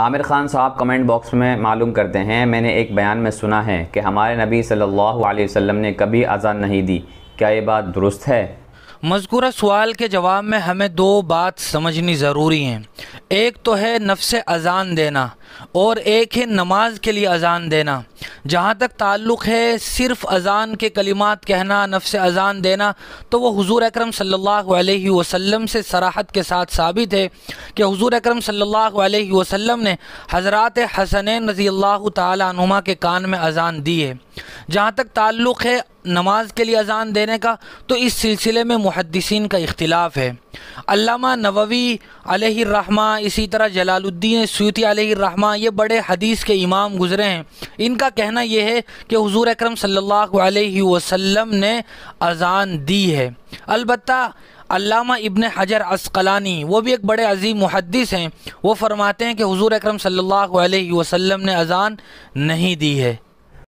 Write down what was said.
عامر خان صاحب comment box میں معلوم کرتے ہیں، میں نے ایک بیان میں سنا ہے کہ ہمارے نبی صلی اللہ علیہ وسلم نے کبھی اذان نہیں دی، کیا یہ بات درست ہے؟ مذکورہ سوال کے جواب میں ہمیں دو بات سمجھنی ضروری ہیں۔ ایک تو ہے نفس اذان دینا اور ایک ہے نماز کے لیے اذان دینا۔ جہاں تک تعلق ہے صرف اذان کے کلمات کہنا، نفس اذان دینا، تو وہ حضور اکرم صلی اللہ علیہ وسلم سے صراحت کے ساتھ ثابت ہے کہ حضور اکرم صلی اللہ علیہ وسلم نے حضرات حسنین رضی اللہ تعالی عنہما کے کان میں اذان دی ہے۔ جہاں تک تعلق ہے نماز کے لیے اذان دینے کا، تو اس سلسلے میں محدثین کا اختلاف ہے۔ علامہ نووی علیہ الرحمہ، اسی طرح جلال الدین سیوطی علیہ الرحمہ، یہ بڑے حدیث کے امام گزرے ہیں۔ ان کا کہنا یہ ہے کہ حضور اکرم صلی اللہ علیہ وسلم نے اذان دی ہے۔ البتہ علامہ ابن حجر عسقلانی، وہ بھی ایک بڑے عظیم محدث ہیں، وہ فرماتے ہیں کہ حضور اکرم صلی اللہ علیہ وسلم نے اذان نہیں دی ہے۔